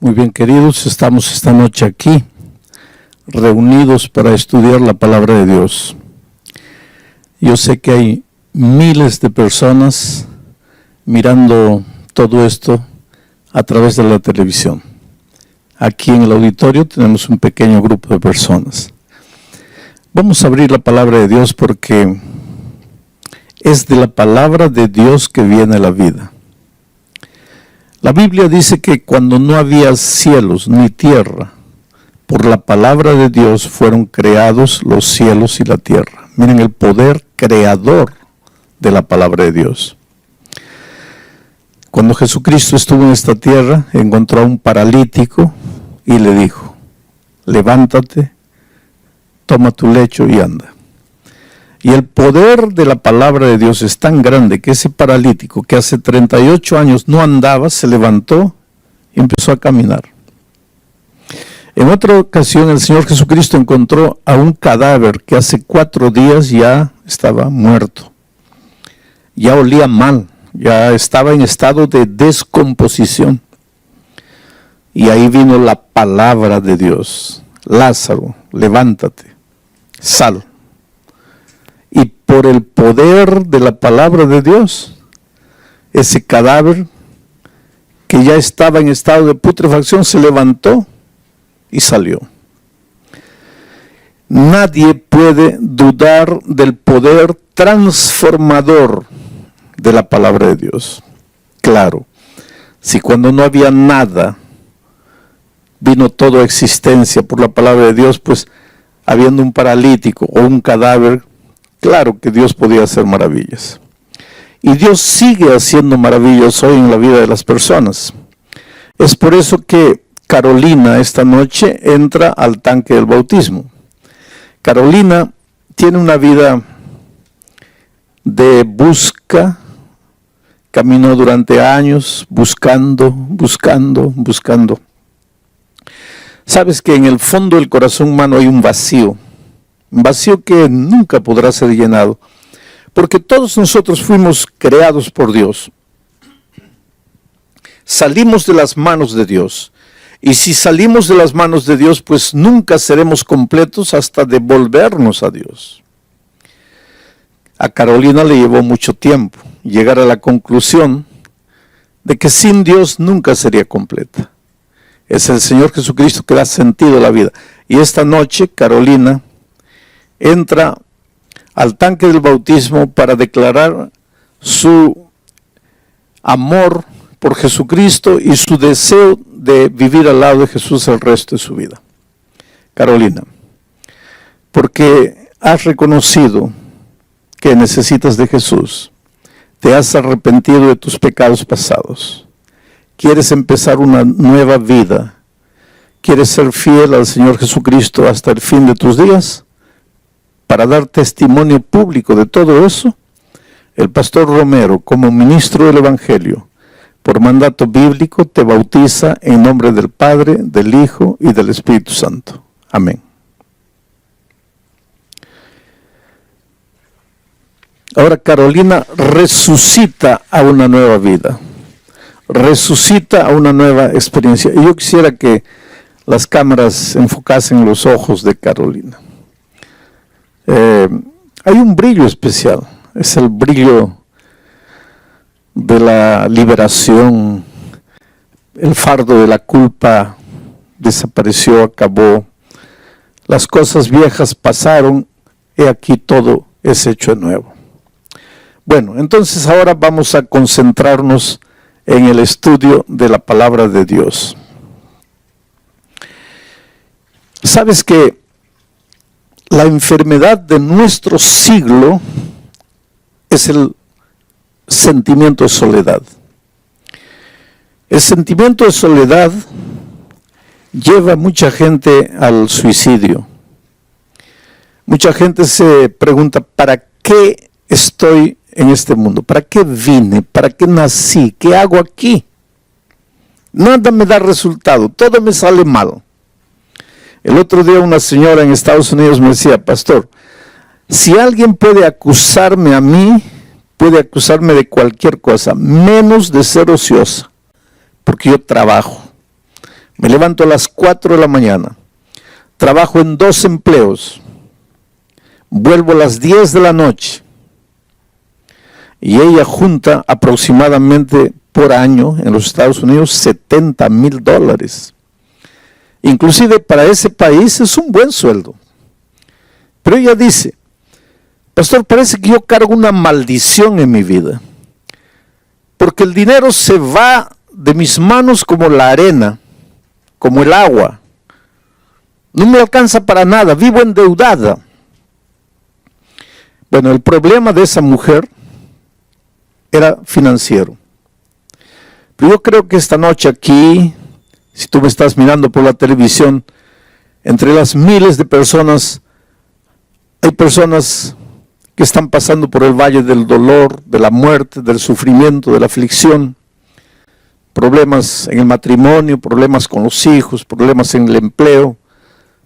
Muy bien, queridos, estamos esta noche aquí, reunidos para estudiar la palabra de Dios. Yo sé que hay miles de personas mirando todo esto a través de la televisión. Aquí en el auditorio tenemos un pequeño grupo de personas. Vamos a abrir la palabra de Dios porque es de la palabra de Dios que viene la vida. La Biblia dice que cuando no había cielos ni tierra, por la palabra de Dios fueron creados los cielos y la tierra. Miren el poder creador de la palabra de Dios. Cuando Jesucristo estuvo en esta tierra, encontró a un paralítico y le dijo: levántate, toma tu lecho y anda. Y el poder de la palabra de Dios es tan grande que ese paralítico que hace 38 años no andaba, se levantó y empezó a caminar. En otra ocasión el Señor Jesucristo encontró a un cadáver que hace 4 días ya estaba muerto. Ya olía mal, ya estaba en estado de descomposición. Y ahí vino la palabra de Dios: Lázaro, levántate, sal. Y por el poder de la palabra de Dios, ese cadáver que ya estaba en estado de putrefacción se levantó y salió. Nadie puede dudar del poder transformador de la palabra de Dios. Claro, si cuando no había nada vino toda existencia por la palabra de Dios, pues habiendo un paralítico o un cadáver, claro que Dios podía hacer maravillas. Y Dios sigue haciendo maravillas hoy en la vida de las personas. Es por eso que Carolina esta noche entra al tanque del bautismo. Carolina tiene una vida de busca, caminó durante años buscando. Sabes que en el fondo del corazón humano hay un vacío que nunca podrá ser llenado, porque todos nosotros fuimos creados por Dios. Salimos de las manos de Dios, y si salimos de las manos de Dios, pues nunca seremos completos hasta devolvernos a Dios. A Carolina le llevó mucho tiempo llegar a la conclusión de que sin Dios nunca sería completa. Es el Señor Jesucristo que da sentido a la vida. Y esta noche Carolina entra al tanque del bautismo para declarar su amor por Jesucristo y su deseo de vivir al lado de Jesús el resto de su vida. Carolina, porque has reconocido que necesitas de Jesús, te has arrepentido de tus pecados pasados, quieres empezar una nueva vida, quieres ser fiel al Señor Jesucristo hasta el fin de tus días, para dar testimonio público de todo eso, el pastor Romero, como ministro del Evangelio, por mandato bíblico, te bautiza en nombre del Padre, del Hijo y del Espíritu Santo. Amén. Ahora Carolina resucita a una nueva vida, resucita a una nueva experiencia. Y yo quisiera que las cámaras enfocasen los ojos de Carolina. Hay un brillo especial, es el brillo de la liberación. El fardo de la culpa desapareció, acabó, las cosas viejas pasaron, he aquí todo es hecho de nuevo. Bueno, entonces ahora vamos a concentrarnos en el estudio de la palabra de Dios. ¿Sabes que la enfermedad de nuestro siglo es el sentimiento de soledad? El sentimiento de soledad lleva a mucha gente al suicidio. Mucha gente se pregunta: ¿para qué estoy en este mundo? ¿Para qué vine? ¿Para qué nací? ¿Qué hago aquí? Nada me da resultado, todo me sale mal. El otro día una señora en Estados Unidos me decía: pastor, si alguien puede acusarme a mí, puede acusarme de cualquier cosa, menos de ser ociosa, porque yo trabajo. Me levanto a las 4 de la mañana, trabajo en 2 empleos, vuelvo a las 10 de la noche y ella junta aproximadamente por año en los Estados Unidos $70,000. Inclusive para ese país es un buen sueldo. Pero ella dice, pastor, parece que yo cargo una maldición en mi vida, porque el dinero se va de mis manos como la arena, como el agua. No me alcanza para nada, vivo endeudada. Bueno, el problema de esa mujer era financiero. Pero yo creo que esta noche aquí, si tú me estás mirando por la televisión, entre las miles de personas, hay personas que están pasando por el valle del dolor, de la muerte, del sufrimiento, de la aflicción, problemas en el matrimonio, problemas con los hijos, problemas en el empleo,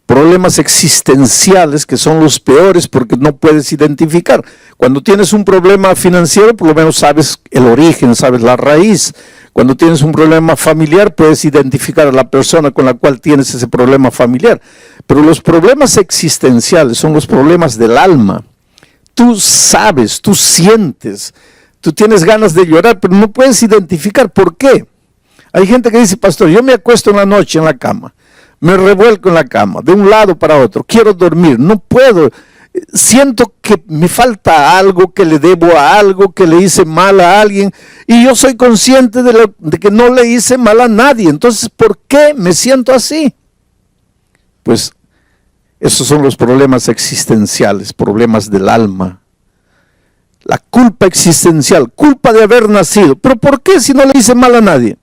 problemas existenciales que son los peores porque no puedes identificar. Cuando tienes un problema financiero, por lo menos sabes el origen, sabes la raíz. Cuando tienes un problema familiar, puedes identificar a la persona con la cual tienes ese problema familiar. Pero los problemas existenciales son los problemas del alma. Tú sabes, tú sientes, tú tienes ganas de llorar, pero no puedes identificar por qué. Hay gente que dice, pastor, yo me acuesto en la noche en la cama, me revuelco en la cama, de un lado para otro, quiero dormir, no puedo, siento que me falta algo, que le debo a algo, que le hice mal a alguien, y yo soy consciente de que no le hice mal a nadie. Entonces, ¿por qué me siento así? Pues esos son los problemas existenciales, problemas del alma. La culpa existencial, culpa de haber nacido. ¿Pero por qué si no le hice mal a nadie?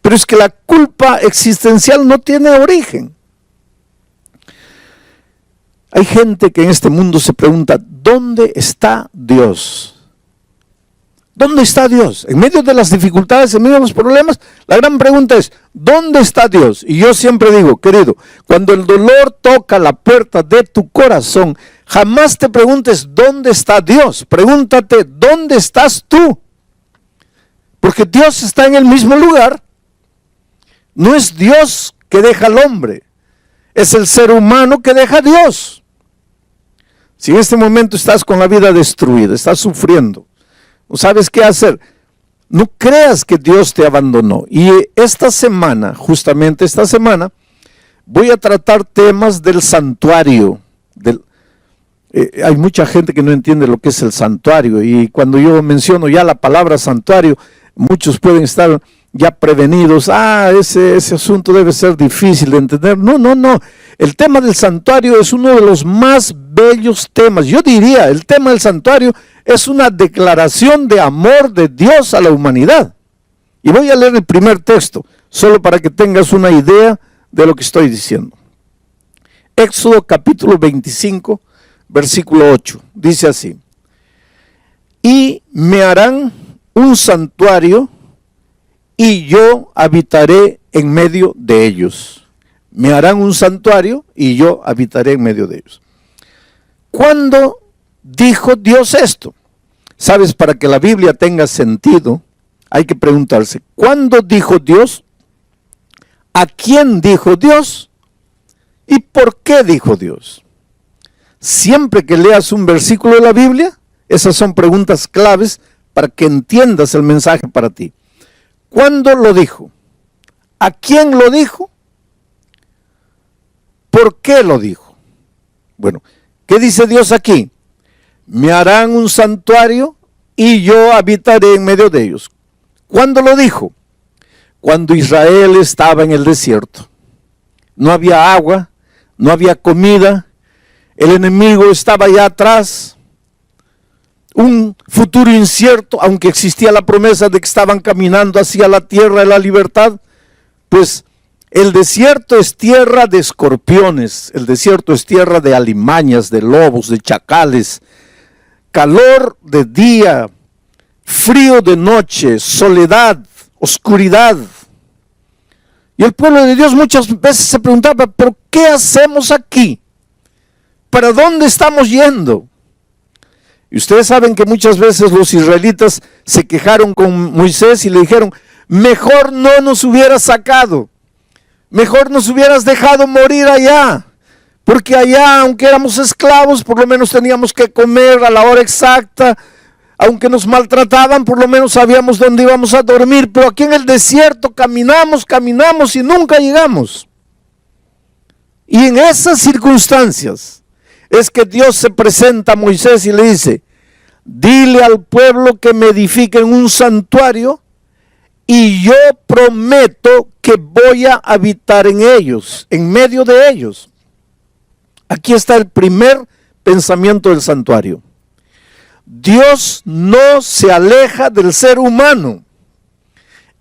Pero es que la culpa existencial no tiene origen. Hay gente que en este mundo se pregunta, ¿dónde está Dios? ¿Dónde está Dios? En medio de las dificultades, en medio de los problemas, la gran pregunta es, ¿dónde está Dios? Y yo siempre digo, querido, cuando el dolor toca la puerta de tu corazón, jamás te preguntes, ¿dónde está Dios? Pregúntate, ¿dónde estás tú? Porque Dios está en el mismo lugar. No es Dios que deja al hombre, es el ser humano que deja a Dios. Si en este momento estás con la vida destruida, estás sufriendo, no sabes qué hacer, no creas que Dios te abandonó. Y esta semana, justamente esta semana, voy a tratar temas del santuario. Hay mucha gente que no entiende lo que es el santuario, y cuando yo menciono ya la palabra santuario, muchos pueden estar ya prevenidos, ese asunto debe ser difícil de entender. No, el tema del santuario es uno de los más bellos temas. Yo diría, el tema del santuario es una declaración de amor de Dios a la humanidad. Y voy a leer el primer texto, solo para que tengas una idea de lo que estoy diciendo. Éxodo capítulo 25, versículo 8, dice así: y me harán un santuario y yo habitaré en medio de ellos. Me harán un santuario y yo habitaré en medio de ellos. ¿Cuándo dijo Dios esto? Sabes, para que la Biblia tenga sentido, hay que preguntarse, ¿cuándo dijo Dios? ¿A quién dijo Dios? ¿Y por qué dijo Dios? Siempre que leas un versículo de la Biblia, esas son preguntas claves para que entiendas el mensaje para ti. ¿Cuándo lo dijo? ¿A quién lo dijo? ¿Por qué lo dijo? Bueno, ¿qué dice Dios aquí? Me harán un santuario y yo habitaré en medio de ellos. ¿Cuándo lo dijo? Cuando Israel estaba en el desierto. No había agua, no había comida, el enemigo estaba allá atrás. Un futuro incierto, aunque existía la promesa de que estaban caminando hacia la tierra de la libertad, pues el desierto es tierra de escorpiones, el desierto es tierra de alimañas, de lobos, de chacales, calor de día, frío de noche, soledad, oscuridad. Y el pueblo de Dios muchas veces se preguntaba, ¿pero qué hacemos aquí? ¿Para dónde estamos yendo? Y ustedes saben que muchas veces los israelitas se quejaron con Moisés y le dijeron, mejor no nos hubiera sacado. Mejor nos hubieras dejado morir allá. Porque allá, aunque éramos esclavos, por lo menos teníamos que comer a la hora exacta. Aunque nos maltrataban, por lo menos sabíamos dónde íbamos a dormir. Pero aquí en el desierto caminamos y nunca llegamos. Y en esas circunstancias es que Dios se presenta a Moisés y le dice: dile al pueblo que me edifiquen un santuario y yo prometo que voy a habitar en ellos, en medio de ellos. Aquí está el primer pensamiento del santuario. Dios no se aleja del ser humano.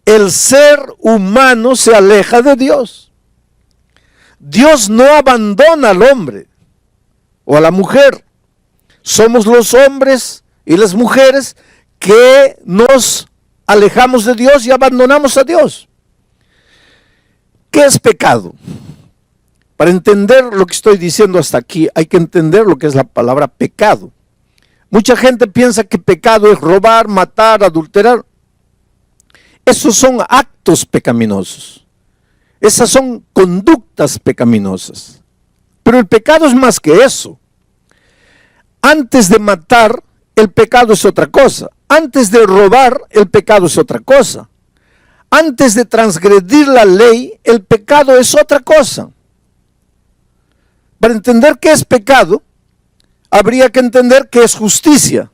El ser humano se aleja de Dios. Dios no abandona al hombre o a la mujer. Somos los hombres y las mujeres que nos alejamos de Dios y abandonamos a Dios. ¿Qué es pecado? Para entender lo que estoy diciendo hasta aquí, hay que entender lo que es la palabra pecado. Mucha gente piensa que pecado es robar, matar, adulterar. Esos son actos pecaminosos. Esas son conductas pecaminosas. Pero el pecado es más que eso. Antes de matar, el pecado es otra cosa. Antes de robar, el pecado es otra cosa. Antes de transgredir la ley, el pecado es otra cosa. Para entender qué es pecado, habría que entender qué es justicia,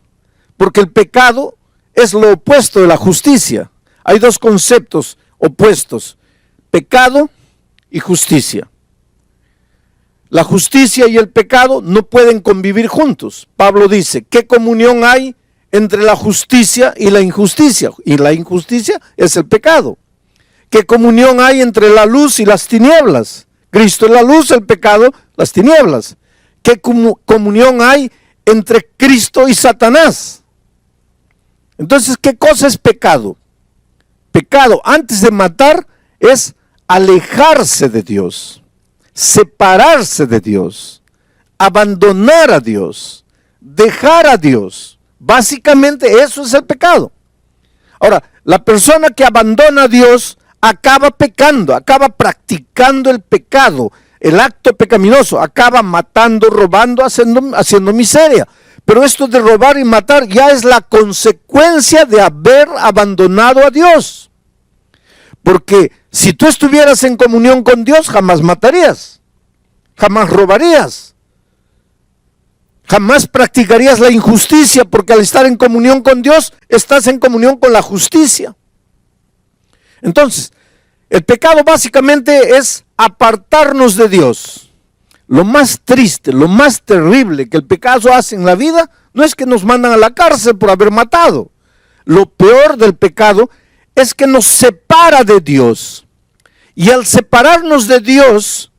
porque el pecado es lo opuesto de la justicia. Hay dos conceptos opuestos: pecado y justicia. La justicia y el pecado no pueden convivir juntos. Pablo dice: ¿qué comunión hay entre la justicia y la injusticia? Y la injusticia es el pecado. ¿Qué comunión hay entre la luz y las tinieblas? Cristo es la luz, el pecado, las tinieblas. ¿Qué comunión hay entre Cristo y Satanás? Entonces, ¿qué cosa es pecado? Pecado, antes de matar, es alejarse de Dios, separarse de Dios, abandonar a Dios, dejar a Dios. Básicamente eso es el pecado. Ahora, la persona que abandona a Dios acaba pecando, acaba practicando el pecado, el acto pecaminoso, acaba matando, robando, haciendo miseria. Pero esto de robar y matar ya es la consecuencia de haber abandonado a Dios. Porque si tú estuvieras en comunión con Dios, jamás matarías, jamás robarías, jamás practicarías la injusticia, porque al estar en comunión con Dios, estás en comunión con la justicia. Entonces, el pecado básicamente es apartarnos de Dios. Lo más triste, lo más terrible que el pecado hace en la vida, no es que nos mandan a la cárcel por haber matado. Lo peor del pecado es que nos separa de Dios. Y al separarnos de Dios,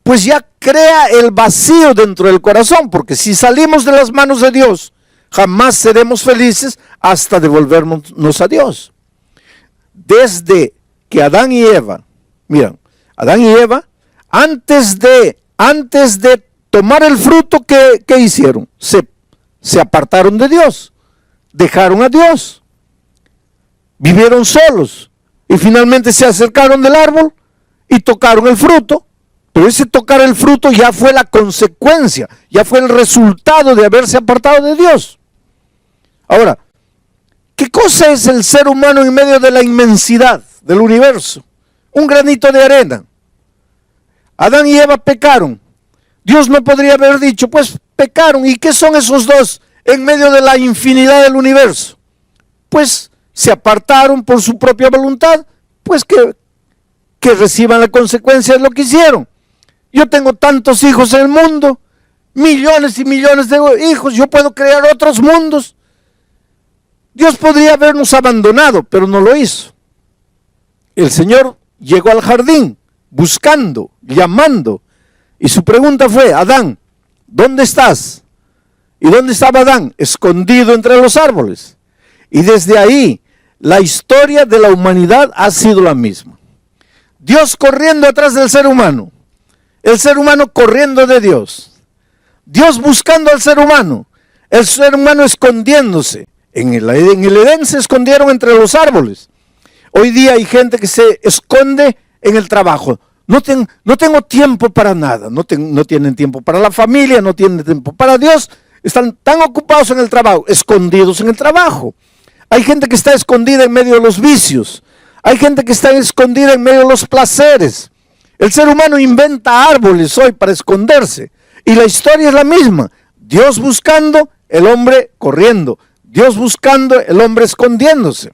pues ya crea el vacío dentro del corazón, porque si salimos de las manos de Dios, jamás seremos felices hasta devolvernos a Dios. Desde que Adán y Eva, miren, Adán y Eva, antes de tomar el fruto, ¿qué hicieron? Se apartaron de Dios, dejaron a Dios, vivieron solos y finalmente se acercaron del árbol y tocaron el fruto. Pero ese tocar el fruto ya fue la consecuencia, ya fue el resultado de haberse apartado de Dios. Ahora, ¿qué cosa es el ser humano en medio de la inmensidad del universo? Un granito de arena. Adán y Eva pecaron. Dios no podría haber dicho, pues pecaron. ¿Y qué son esos dos en medio de la infinidad del universo? Pues se apartaron por su propia voluntad, pues que reciban la consecuencia de lo que hicieron. Yo tengo tantos hijos en el mundo, millones y millones de hijos, yo puedo crear otros mundos. Dios podría habernos abandonado, pero no lo hizo. El Señor llegó al jardín, buscando, llamando, y su pregunta fue: Adán, ¿dónde estás? ¿Y dónde estaba Adán? Escondido entre los árboles. Y desde ahí, la historia de la humanidad ha sido la misma. Dios corriendo atrás del ser humano, el ser humano corriendo de Dios, Dios buscando al ser humano, el ser humano escondiéndose. En el Edén se escondieron entre los árboles. Hoy día hay gente que se esconde en el trabajo. no tengo tiempo para nada, no tienen tiempo para la familia, no tienen tiempo para Dios, están tan ocupados en el trabajo, escondidos en el trabajo. Hay gente que está escondida en medio de los vicios, hay gente que está escondida en medio de los placeres. El ser humano inventa árboles hoy para esconderse, y la historia es la misma. Dios buscando, el hombre corriendo. Dios buscando, el hombre escondiéndose.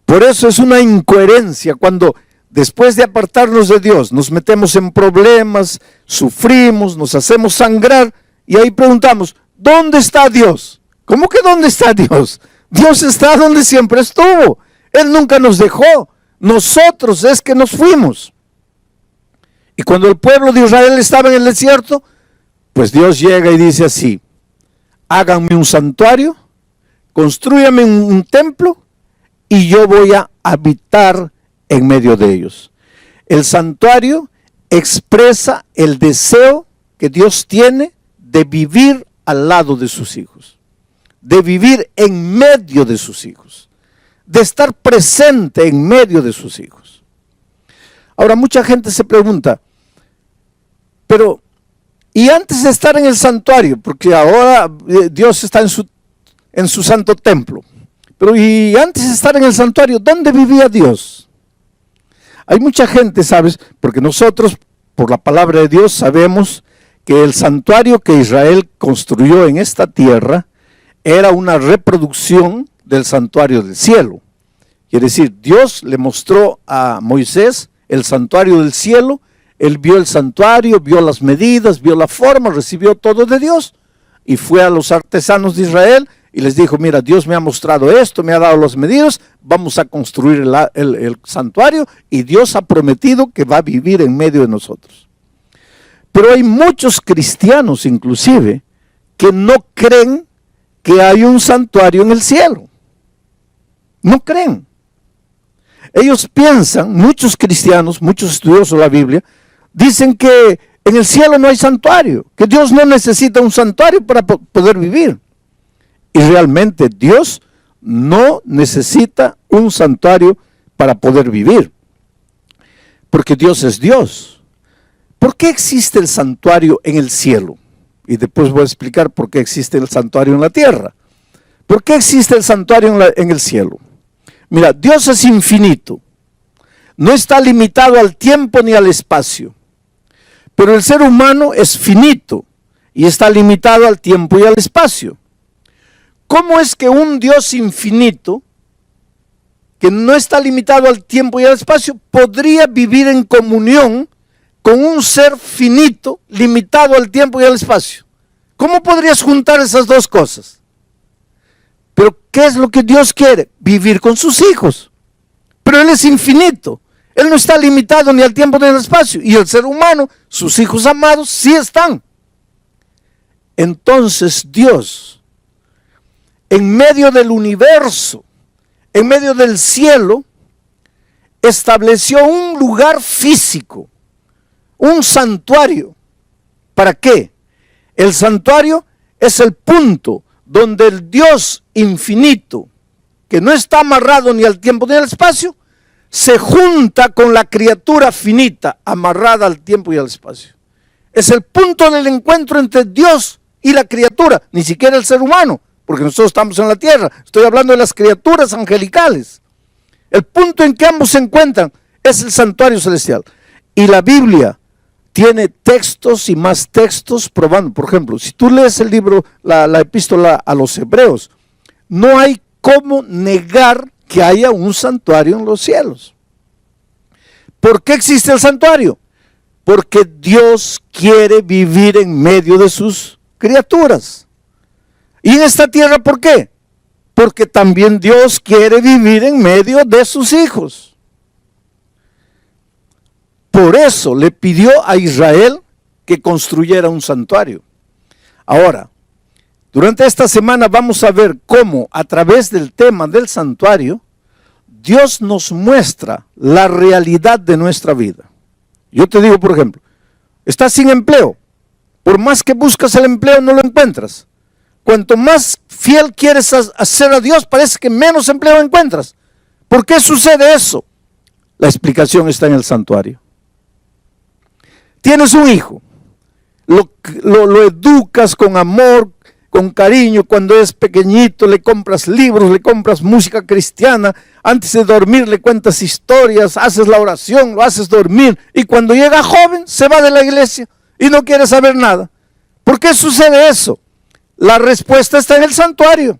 Por eso es una incoherencia cuando después de apartarnos de Dios nos metemos en problemas, sufrimos, nos hacemos sangrar y ahí preguntamos, ¿dónde está Dios? ¿Cómo que dónde está Dios? Dios está donde siempre estuvo. Él nunca nos dejó. Nosotros es que nos fuimos. Y cuando el pueblo de Israel estaba en el desierto, pues Dios llega y dice así, háganme un santuario, constrúyanme un templo y yo voy a habitar en medio de ellos. El santuario expresa el deseo que Dios tiene de vivir al lado de sus hijos, de vivir en medio de sus hijos, de estar presente en medio de sus hijos. Ahora mucha gente se pregunta, pero y antes de estar en el santuario, porque ahora Dios está en su santo templo, pero y antes de estar en el santuario, ¿dónde vivía Dios? Hay mucha gente, ¿sabes? Porque nosotros, por la palabra de Dios, sabemos que el santuario que Israel construyó en esta tierra era una reproducción del santuario del cielo. Quiere decir, Dios le mostró a Moisés el santuario del cielo, él vio el santuario, vio las medidas, vio la forma, recibió todo de Dios y fue a los artesanos de Israel y les dijo, mira, Dios me ha mostrado esto, me ha dado las medidas, vamos a construir el santuario y Dios ha prometido que va a vivir en medio de nosotros. Pero hay muchos cristianos inclusive que no creen que hay un santuario en el cielo. No creen. Ellos piensan, muchos cristianos, muchos estudiosos de la Biblia, dicen que en el cielo no hay santuario, que Dios no necesita un santuario para poder vivir. Y realmente Dios no necesita un santuario para poder vivir, porque Dios es Dios. ¿Por qué existe el santuario en el cielo? Y después voy a explicar por qué existe el santuario en la tierra. ¿Por qué existe el santuario en el cielo? Mira, Dios es infinito, no está limitado al tiempo ni al espacio, pero el ser humano es finito y está limitado al tiempo y al espacio. ¿Cómo es que un Dios infinito, que no está limitado al tiempo y al espacio, podría vivir en comunión con un ser finito, limitado al tiempo y al espacio? ¿Cómo podrías juntar esas dos cosas? Pero ¿qué es lo que Dios quiere? Vivir con sus hijos. Pero Él es infinito. Él no está limitado ni al tiempo ni al espacio. Y el ser humano, sus hijos amados, sí están. Entonces Dios, en medio del universo, en medio del cielo, estableció un lugar físico, un santuario. ¿Para qué? El santuario es el punto donde el Dios infinito, que no está amarrado ni al tiempo ni al espacio, se junta con la criatura finita, amarrada al tiempo y al espacio. Es el punto del encuentro entre Dios y la criatura, ni siquiera el ser humano, porque nosotros estamos en la tierra. Estoy hablando de las criaturas angelicales. El punto en que ambos se encuentran es el santuario celestial. Y la Biblia tiene textos y más textos probando. Por ejemplo, si tú lees el libro, la epístola a los Hebreos, no hay cómo negar que haya un santuario en los cielos. ¿Por qué existe el santuario? Porque Dios quiere vivir en medio de sus criaturas. ¿Y en esta tierra por qué? Porque también Dios quiere vivir en medio de sus hijos. Por eso le pidió a Israel que construyera un santuario. Ahora, durante esta semana vamos a ver cómo a través del tema del santuario, Dios nos muestra la realidad de nuestra vida. Yo te digo, por ejemplo, estás sin empleo. Por más que buscas el empleo, no lo encuentras. Cuanto más fiel quieres hacer a Dios, parece que menos empleo encuentras. ¿Por qué sucede eso? La explicación está en el santuario. Tienes un hijo, lo educas con amor, con cariño, cuando es pequeñito le compras libros, le compras música cristiana, antes de dormir le cuentas historias, haces la oración, lo haces dormir, y cuando llega joven se va de la iglesia y no quiere saber nada. ¿Por qué sucede eso? La respuesta está en el santuario.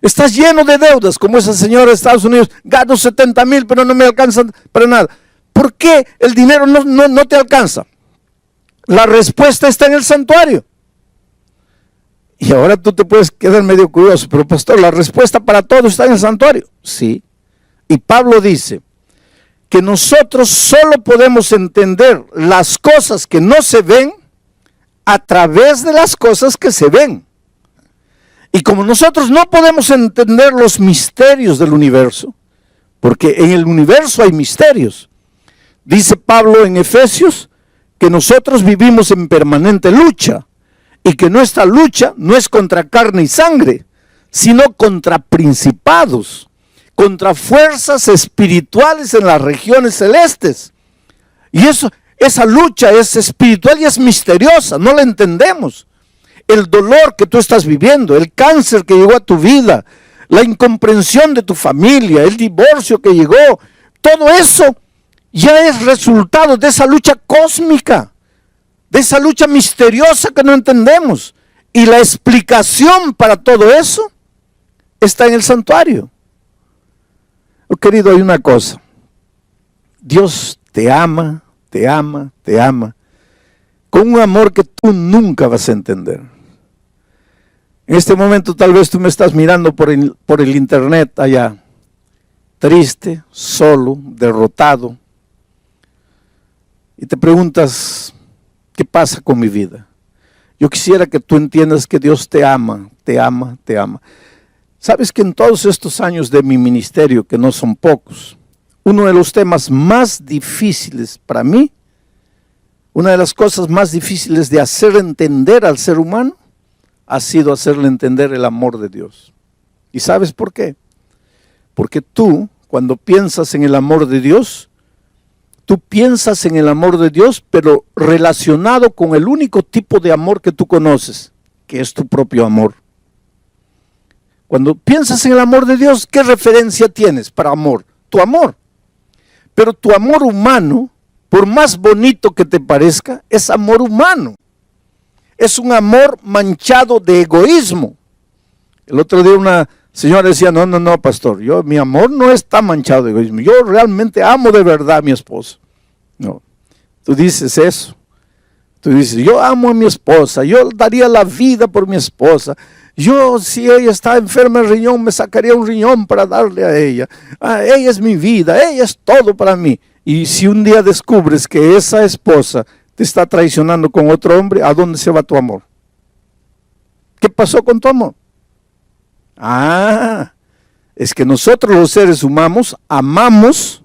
Estás lleno de deudas, como esa señora de Estados Unidos, gano 70,000 pero no me alcanzan para nada. ¿Por qué el dinero no te alcanza? La respuesta está en el santuario. Y ahora tú te puedes quedar medio curioso, pero pastor, la respuesta para todo está en el santuario. Sí. Y Pablo dice que nosotros solo podemos entender las cosas que no se ven a través de las cosas que se ven. Y como nosotros no podemos entender los misterios del universo, porque en el universo hay misterios, dice Pablo en Efesios que nosotros vivimos en permanente lucha y que nuestra lucha no es contra carne y sangre, sino contra principados, contra fuerzas espirituales en las regiones celestes. Y esa lucha es espiritual y es misteriosa, no la entendemos. El dolor que tú estás viviendo, el cáncer que llegó a tu vida, la incomprensión de tu familia, el divorcio que llegó, todo eso ya es resultado de esa lucha cósmica, de esa lucha misteriosa que no entendemos. Y la explicación para todo eso está en el santuario. Oh, querido, hay una cosa. Dios te ama, te ama, te ama, con un amor que tú nunca vas a entender. En este momento tal vez tú me estás mirando por el internet allá, triste, solo, derrotado, y te preguntas, ¿qué pasa con mi vida? Yo quisiera que tú entiendas que Dios te ama, te ama, te ama. Sabes que en todos estos años de mi ministerio, que no son pocos, uno de los temas más difíciles para mí, una de las cosas más difíciles de hacer entender al ser humano, ha sido hacerle entender el amor de Dios. ¿Y sabes por qué? Porque tú, cuando piensas en el amor de Dios, tú piensas en el amor de Dios, pero relacionado con el único tipo de amor que tú conoces, que es tu propio amor. Cuando piensas en el amor de Dios, ¿qué referencia tienes para amor? Tu amor. Pero tu amor humano, por más bonito que te parezca, es amor humano. Es un amor manchado de egoísmo. El otro día una señora decía, no, pastor, mi amor no está manchado de egoísmo. Yo realmente amo de verdad a mi esposa. No, tú dices eso. Tú dices, yo amo a mi esposa, yo daría la vida por mi esposa. Yo, si ella está enferma de riñón, me sacaría un riñón para darle a ella. Ella es mi vida, ella es todo para mí. Y si un día descubres que esa esposa te está traicionando con otro hombre, ¿a dónde se va tu amor? ¿Qué pasó con tu amor? Es que nosotros los seres humanos amamos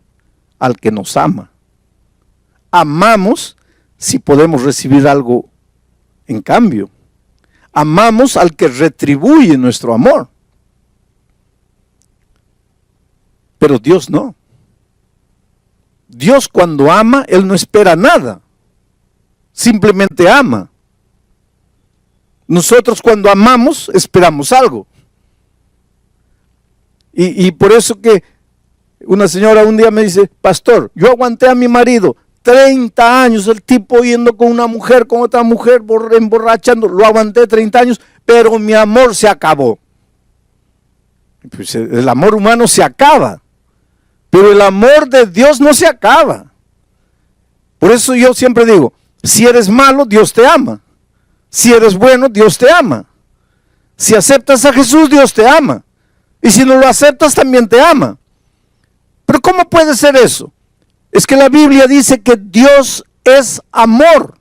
al que nos ama. Amamos si podemos recibir algo en cambio. Amamos al que retribuye nuestro amor. Pero Dios no. Dios cuando ama, Él no espera nada. Simplemente ama. Nosotros cuando amamos, esperamos algo. Y por eso que una señora un día me dice, pastor, yo aguanté a mi marido 30 años, el tipo yendo con una mujer, con otra mujer, emborrachando, lo aguanté 30 años, pero mi amor se acabó. Pues el amor humano se acaba, pero el amor de Dios no se acaba. Por eso yo siempre digo, si eres malo, Dios te ama. Si eres bueno, Dios te ama. Si aceptas a Jesús, Dios te ama. Y si no lo aceptas, también te ama. Pero ¿cómo puede ser eso? Es que la Biblia dice que Dios es amor.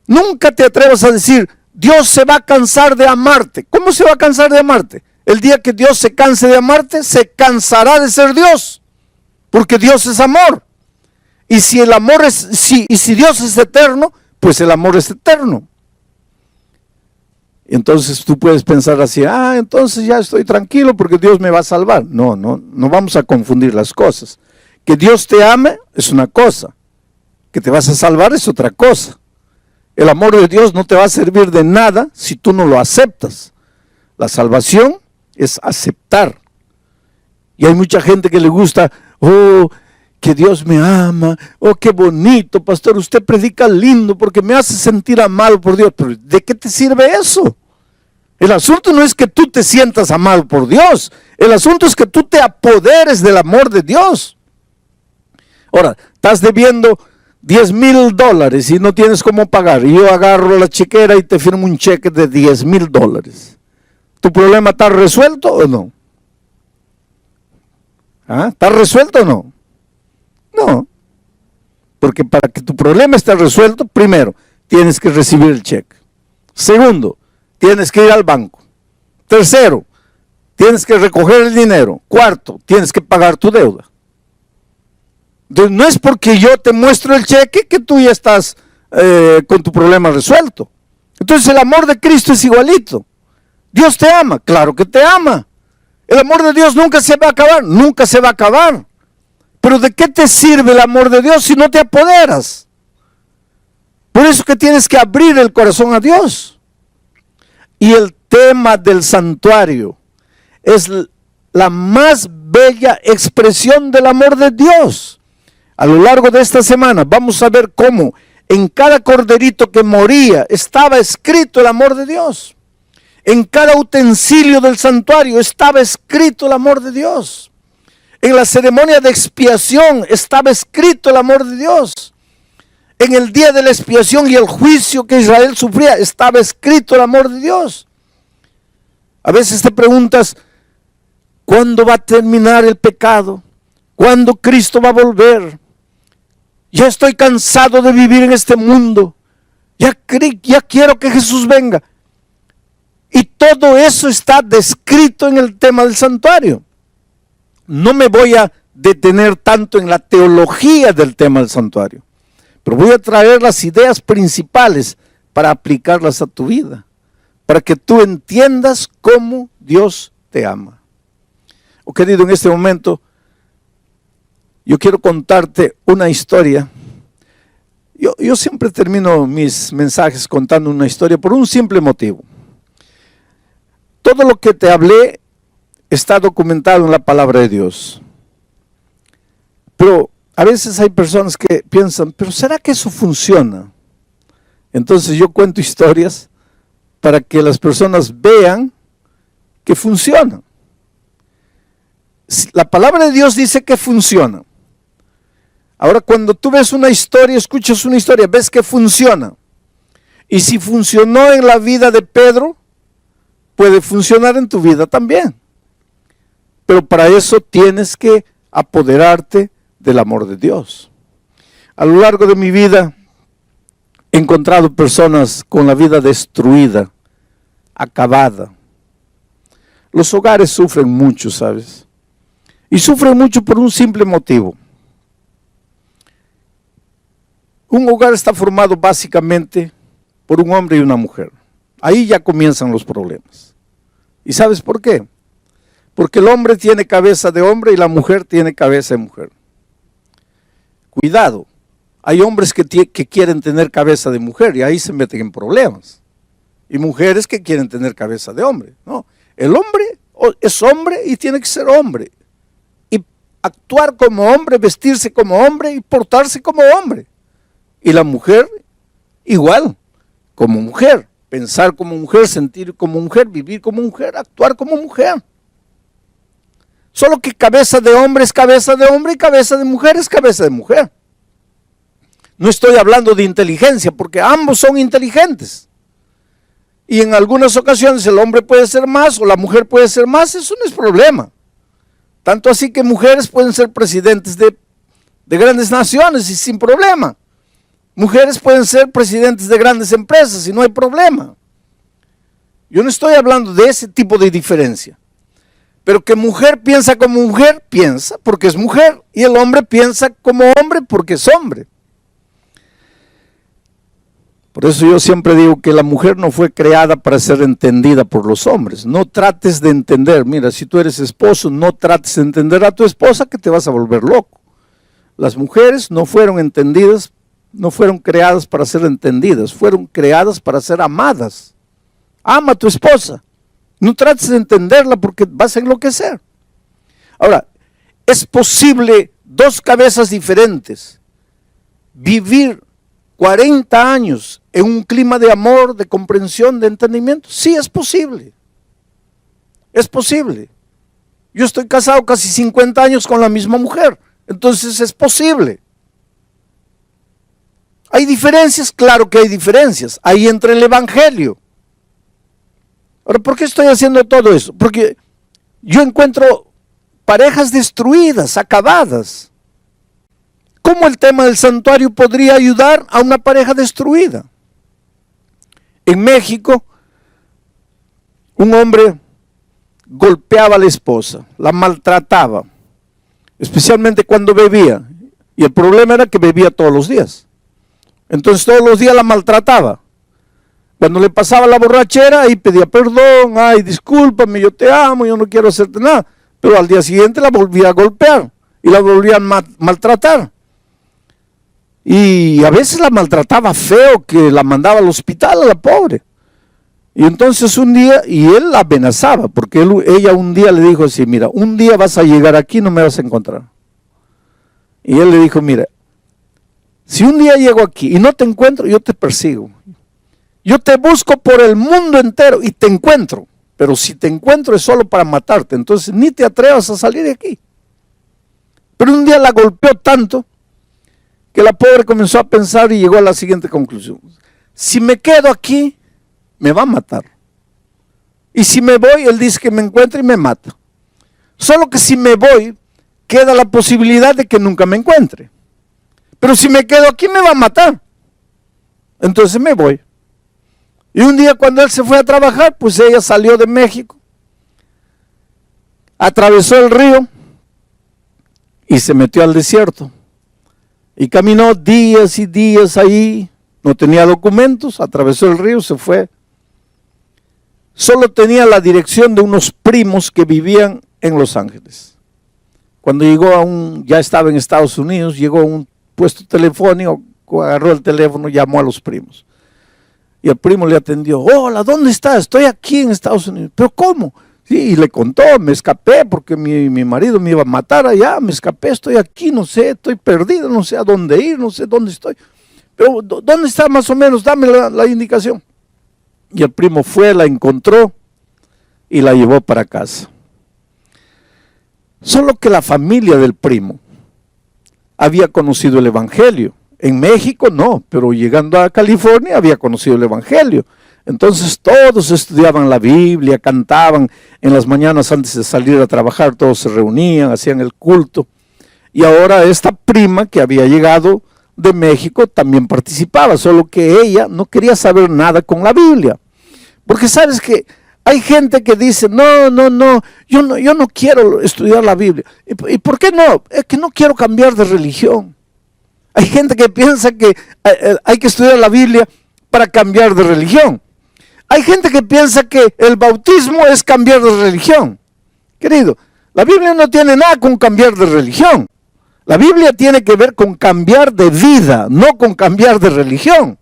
Nunca te atrevas a decir, Dios se va a cansar de amarte. ¿Cómo se va a cansar de amarte? El día que Dios se canse de amarte, se cansará de ser Dios. Porque Dios es amor. Y si el amor si Dios es eterno, pues el amor es eterno. Entonces tú puedes pensar así, entonces ya estoy tranquilo porque Dios me va a salvar. No vamos a confundir las cosas. Que Dios te ame es una cosa, que te vas a salvar es otra cosa. El amor de Dios no te va a servir de nada si tú no lo aceptas. La salvación es aceptar. Y hay mucha gente que le gusta, que Dios me ama, qué bonito, pastor, usted predica lindo porque me hace sentir amado por Dios. Pero ¿de qué te sirve eso? El asunto no es que tú te sientas amado por Dios, el asunto es que tú te apoderes del amor de Dios. Ahora, estás debiendo $10,000 y no tienes cómo pagar, y yo agarro la chequera y te firmo un cheque de $10,000. ¿Tu problema está resuelto o no? ¿Está resuelto o no? No, porque para que tu problema esté resuelto, primero, tienes que recibir el cheque. Segundo, tienes que ir al banco. Tercero, tienes que recoger el dinero. Cuarto, tienes que pagar tu deuda. Entonces, no es porque yo te muestro el cheque que tú ya estás con tu problema resuelto. Entonces el amor de Cristo es igualito. Dios te ama, claro que te ama. El amor de Dios nunca se va a acabar, nunca se va a acabar. Pero ¿de qué te sirve el amor de Dios si no te apoderas? Por eso que tienes que abrir el corazón a Dios. Y el tema del santuario es la más bella expresión del amor de Dios. A lo largo de esta semana vamos a ver cómo en cada corderito que moría estaba escrito el amor de Dios. En cada utensilio del santuario estaba escrito el amor de Dios. En la ceremonia de expiación estaba escrito el amor de Dios. En el día de la expiación y el juicio que Israel sufría estaba escrito el amor de Dios. A veces te preguntas, ¿cuándo va a terminar el pecado? ¿Cuándo Cristo va a volver? Ya estoy cansado de vivir en este mundo. Ya quiero que Jesús venga. Y todo eso está descrito en el tema del santuario. No me voy a detener tanto en la teología del tema del santuario, pero voy a traer las ideas principales para aplicarlas a tu vida, para que tú entiendas cómo Dios te ama. Querido, en este momento yo quiero contarte una historia. Yo siempre termino mis mensajes contando una historia por un simple motivo. Todo lo que te hablé está documentado en la palabra de Dios. Pero a veces hay personas que piensan, ¿pero será que eso funciona? Entonces yo cuento historias para que las personas vean que funciona. La palabra de Dios dice que funciona. Ahora, cuando tú ves una historia, escuchas una historia, ves que funciona. Y si funcionó en la vida de Pedro, puede funcionar en tu vida también. Pero para eso tienes que apoderarte del amor de Dios. A lo largo de mi vida he encontrado personas con la vida destruida, acabada. Los hogares sufren mucho, ¿sabes? Y sufren mucho por un simple motivo. Un hogar está formado básicamente por un hombre y una mujer. Ahí ya comienzan los problemas. ¿Y sabes por qué? Porque el hombre tiene cabeza de hombre y la mujer tiene cabeza de mujer. Cuidado, hay hombres que quieren tener cabeza de mujer y ahí se meten en problemas. Y mujeres que quieren tener cabeza de hombre. No, el hombre es hombre y tiene que ser hombre. Y actuar como hombre, vestirse como hombre y portarse como hombre. Y la mujer igual, como mujer. Pensar como mujer, sentir como mujer, vivir como mujer, actuar como mujer. Solo que cabeza de hombre es cabeza de hombre y cabeza de mujer es cabeza de mujer. No estoy hablando de inteligencia, porque ambos son inteligentes. Y en algunas ocasiones el hombre puede ser más o la mujer puede ser más, eso no es problema. Tanto así que mujeres pueden ser presidentes de grandes naciones y sin problema. Mujeres pueden ser presidentes de grandes empresas y no hay problema. Yo no estoy hablando de ese tipo de diferencia. Pero que mujer piensa como mujer, piensa porque es mujer. Y el hombre piensa como hombre porque es hombre. Por eso yo siempre digo que la mujer no fue creada para ser entendida por los hombres. No trates de entender. Mira, si tú eres esposo, no trates de entender a tu esposa, que te vas a volver loco. Las mujeres no fueron entendidas, no fueron creadas para ser entendidas, fueron creadas para ser amadas. Ama a tu esposa. No trates de entenderla porque vas a enloquecer. Ahora, es posible dos cabezas diferentes vivir 40 años en un clima de amor, de comprensión, de entendimiento. Sí, es posible. Es posible. Yo estoy casado casi 50 años con la misma mujer. Entonces es posible. ¿Hay diferencias? Claro que hay diferencias. Ahí entra el evangelio. Ahora, ¿por qué estoy haciendo todo eso? Porque yo encuentro parejas destruidas, acabadas. ¿Cómo el tema del santuario podría ayudar a una pareja destruida? En México, un hombre golpeaba a la esposa, la maltrataba, especialmente cuando bebía. Y el problema era que bebía todos los días. Entonces todos los días la maltrataba. Cuando le pasaba la borrachera, ahí pedía perdón, ay, discúlpame, yo te amo, yo no quiero hacerte nada. Pero al día siguiente la volvía a golpear y la volvía a maltratar. Y a veces la maltrataba feo, que la mandaba al hospital a la pobre. Y entonces un día, y él la amenazaba, porque ella un día le dijo así, mira, un día vas a llegar aquí y no me vas a encontrar. Y él le dijo, mira, si un día llego aquí y no te encuentro, yo te persigo. Yo te busco por el mundo entero y te encuentro. Pero si te encuentro es solo para matarte, entonces ni te atrevas a salir de aquí. Pero un día la golpeó tanto que la pobre comenzó a pensar y llegó a la siguiente conclusión. Si me quedo aquí, me va a matar. Y si me voy, él dice que me encuentra y me mata. Solo que si me voy, queda la posibilidad de que nunca me encuentre. Pero si me quedo aquí, me va a matar. Entonces me voy. Y un día cuando él se fue a trabajar, pues ella salió de México, atravesó el río y se metió al desierto. Y caminó días y días ahí, no tenía documentos, atravesó el río, se fue. Solo tenía la dirección de unos primos que vivían en Los Ángeles. Cuando llegó ya estaba en Estados Unidos, llegó a un puesto telefónico, agarró el teléfono, llamó a los primos. Y el primo le atendió, hola, ¿dónde estás? Estoy aquí en Estados Unidos. ¿Pero cómo? Sí, y le contó, me escapé porque mi marido me iba a matar allá, me escapé, estoy aquí, no sé, estoy perdido, no sé a dónde ir, no sé dónde estoy. Pero, ¿dónde está más o menos? Dame la indicación. Y el primo fue, la encontró y la llevó para casa. Solo que la familia del primo había conocido el evangelio. En México no, pero llegando a California había conocido el evangelio. Entonces todos estudiaban la Biblia, cantaban en las mañanas antes de salir a trabajar, todos se reunían, hacían el culto. Y ahora esta prima que había llegado de México también participaba, solo que ella no quería saber nada con la Biblia. Porque sabes que hay gente que dice, no, yo no quiero estudiar la Biblia. ¿Y por qué no? Es que no quiero cambiar de religión. Hay gente que piensa que hay que estudiar la Biblia para cambiar de religión. Hay gente que piensa que el bautismo es cambiar de religión. Querido, la Biblia no tiene nada con cambiar de religión. La Biblia tiene que ver con cambiar de vida, no con cambiar de religión.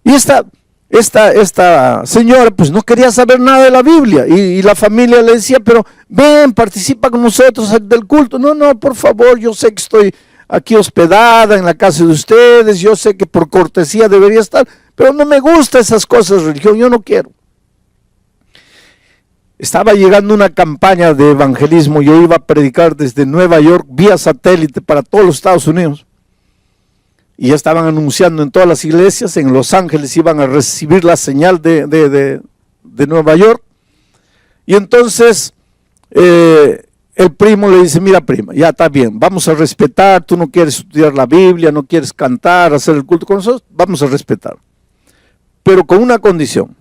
Y esta señora pues no quería saber nada de la Biblia. Y la familia le decía, pero ven, participa con nosotros del culto. No, por favor, yo sé que estoy aquí hospedada en la casa de ustedes, yo sé que por cortesía debería estar, pero no me gustan esas cosas de religión, yo no quiero. Estaba llegando una campaña de evangelismo, yo iba a predicar desde Nueva York vía satélite para todos los Estados Unidos. Y ya estaban anunciando en todas las iglesias, en Los Ángeles iban a recibir la señal de Nueva York. Y entonces el primo le dice, mira prima, ya está bien, vamos a respetar, tú no quieres estudiar la Biblia, no quieres cantar, hacer el culto con nosotros, vamos a respetar. Pero con una condición.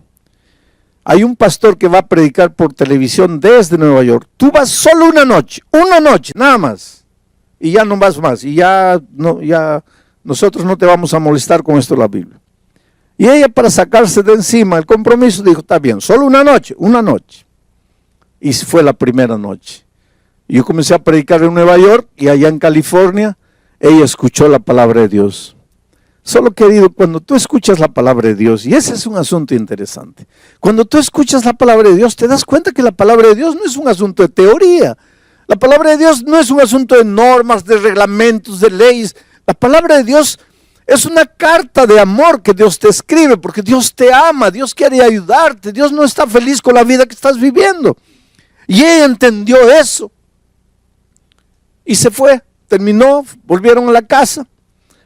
Hay un pastor que va a predicar por televisión desde Nueva York. Tú vas solo una noche, nada más. Y ya no vas más. Y ya nosotros no te vamos a molestar con esto de la Biblia. Y ella, para sacarse de encima el compromiso, dijo, está bien, solo una noche. Y fue la primera noche. Yo comencé a predicar en Nueva York y allá en California, ella escuchó la palabra de Dios. Solo, querido, cuando tú escuchas la palabra de Dios, y ese es un asunto interesante, cuando tú escuchas la palabra de Dios, te das cuenta que la palabra de Dios no es un asunto de teoría. La palabra de Dios no es un asunto de normas, de reglamentos, de leyes. La palabra de Dios es una carta de amor que Dios te escribe, porque Dios te ama, Dios quiere ayudarte, Dios no está feliz con la vida que estás viviendo. Y ella entendió eso. Y se fue, terminó, volvieron a la casa.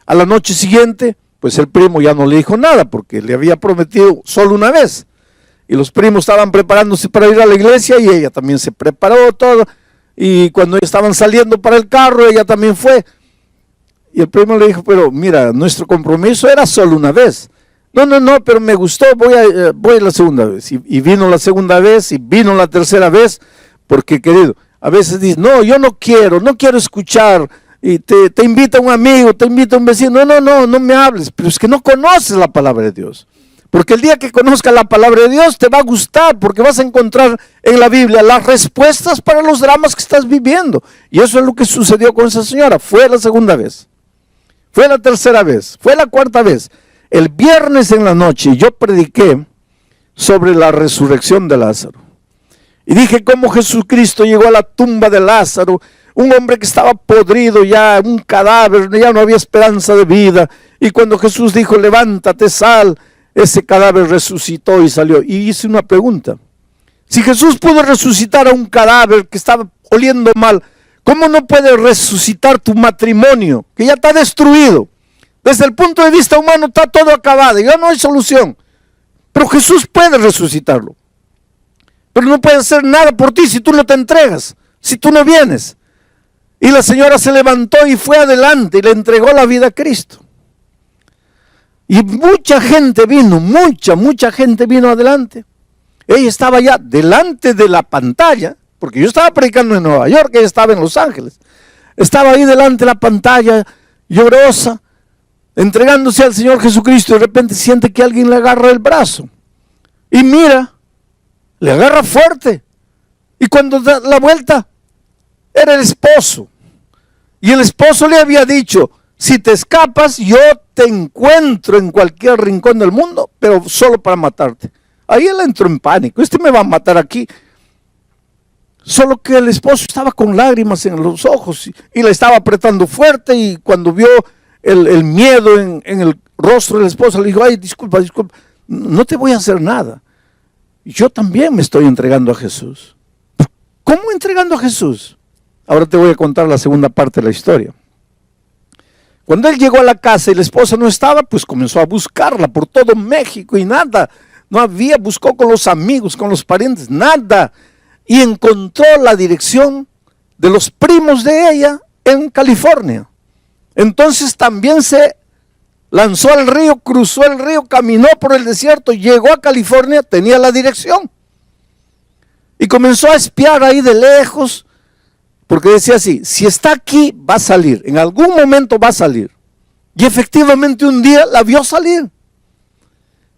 A la noche siguiente, pues el primo ya no le dijo nada, porque le había prometido solo una vez. Y los primos estaban preparándose para ir a la iglesia y ella también se preparó todo. Y cuando estaban saliendo para el carro, ella también fue. Y el primo le dijo, pero mira, nuestro compromiso era solo una vez. No, pero me gustó, voy la segunda vez. Y vino la segunda vez y vino la tercera vez, porque, querido, a veces dices, no, yo no quiero escuchar. Y te invita un amigo, te invita un vecino, no me hables, pero es que no conoces la palabra de Dios. Porque el día que conozcas la palabra de Dios te va a gustar, porque vas a encontrar en la Biblia las respuestas para los dramas que estás viviendo. Y eso es lo que sucedió con esa señora. Fue la segunda vez, fue la tercera vez, fue la cuarta vez. El viernes en la noche yo prediqué sobre la resurrección de Lázaro. Y dije cómo Jesucristo llegó a la tumba de Lázaro, un hombre que estaba podrido ya, un cadáver, ya no había esperanza de vida. Y cuando Jesús dijo, levántate, sal, ese cadáver resucitó y salió. Y hice una pregunta. Si Jesús pudo resucitar a un cadáver que estaba oliendo mal, ¿cómo no puede resucitar tu matrimonio, que ya está destruido? Desde el punto de vista humano está todo acabado, ya no hay solución. Pero Jesús puede resucitarlo. Pero no puede hacer nada por ti si tú no te entregas, si tú no vienes. Y la señora se levantó y fue adelante y le entregó la vida a Cristo. Y mucha gente vino, mucha gente vino adelante. Ella estaba ya delante de la pantalla, porque yo estaba predicando en Nueva York, ella estaba en Los Ángeles. Estaba ahí delante de la pantalla, llorosa, entregándose al Señor Jesucristo, y de repente siente que alguien le agarra el brazo. Y mira, le agarra fuerte. Y cuando da la vuelta, era el esposo. Y el esposo le había dicho, si te escapas, yo te encuentro en cualquier rincón del mundo, pero solo para matarte. Ahí él entró en pánico, este me va a matar aquí. Solo que el esposo estaba con lágrimas en los ojos y la estaba apretando fuerte, y cuando vio el miedo en el rostro del esposo, le dijo, ay, disculpa, no te voy a hacer nada. Yo también me estoy entregando a Jesús. ¿Cómo entregando a Jesús? Ahora te voy a contar la segunda parte de la historia. Cuando él llegó a la casa y la esposa no estaba, pues comenzó a buscarla por todo México y nada. No había, buscó con los amigos, con los parientes, nada. Y encontró la dirección de los primos de ella en California. Entonces también se lanzó al río, cruzó el río, caminó por el desierto, llegó a California, tenía la dirección. Y comenzó a espiar ahí de lejos, porque decía así, si está aquí va a salir, en algún momento va a salir. Y efectivamente un día la vio salir,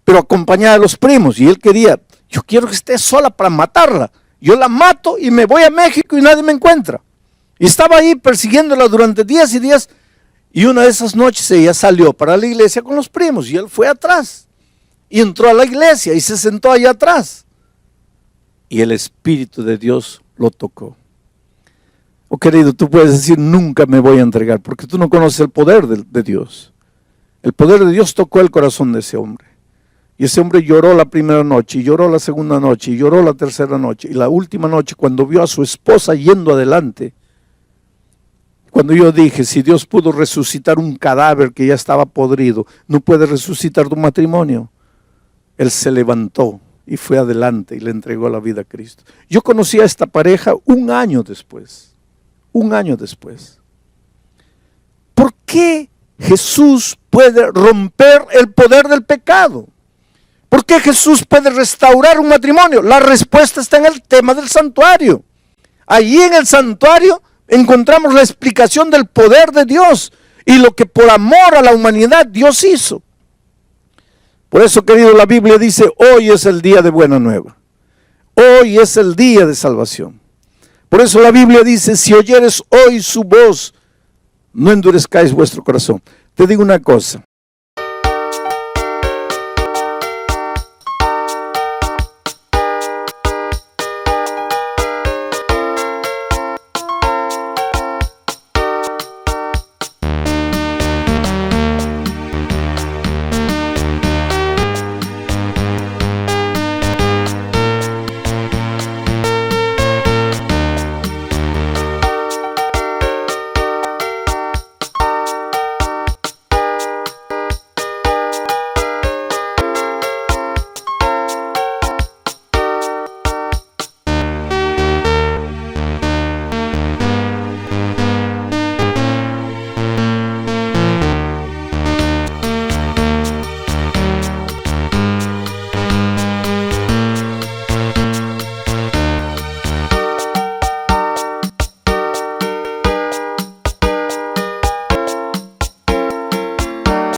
pero acompañada de los primos, y él quería, yo quiero que esté sola para matarla. Yo la mato y me voy a México y nadie me encuentra. Y estaba ahí persiguiéndola durante días y días, y una de esas noches ella salió para la iglesia con los primos, y él fue atrás, y entró a la iglesia y se sentó allá atrás. Y el Espíritu de Dios lo tocó. Oh, querido, tú puedes decir, nunca me voy a entregar, porque tú no conoces el poder de Dios. El poder de Dios tocó el corazón de ese hombre. Y ese hombre lloró la primera noche, y lloró la segunda noche, y lloró la tercera noche. Y la última noche, cuando vio a su esposa yendo adelante, cuando yo dije, si Dios pudo resucitar un cadáver que ya estaba podrido, no puede resucitar tu matrimonio. Él se levantó y fue adelante y le entregó la vida a Cristo. Yo conocí a esta pareja un año después. ¿Por qué Jesús puede romper el poder del pecado? ¿Por qué Jesús puede restaurar un matrimonio? La respuesta está en el tema del santuario. Allí en el santuario encontramos la explicación del poder de Dios y lo que por amor a la humanidad Dios hizo. Por eso, querido, la Biblia dice, hoy es el día de buena nueva. Hoy es el día de salvación. Por eso la Biblia dice, si oyeres hoy su voz, no endurezcáis vuestro corazón. Te digo una cosa,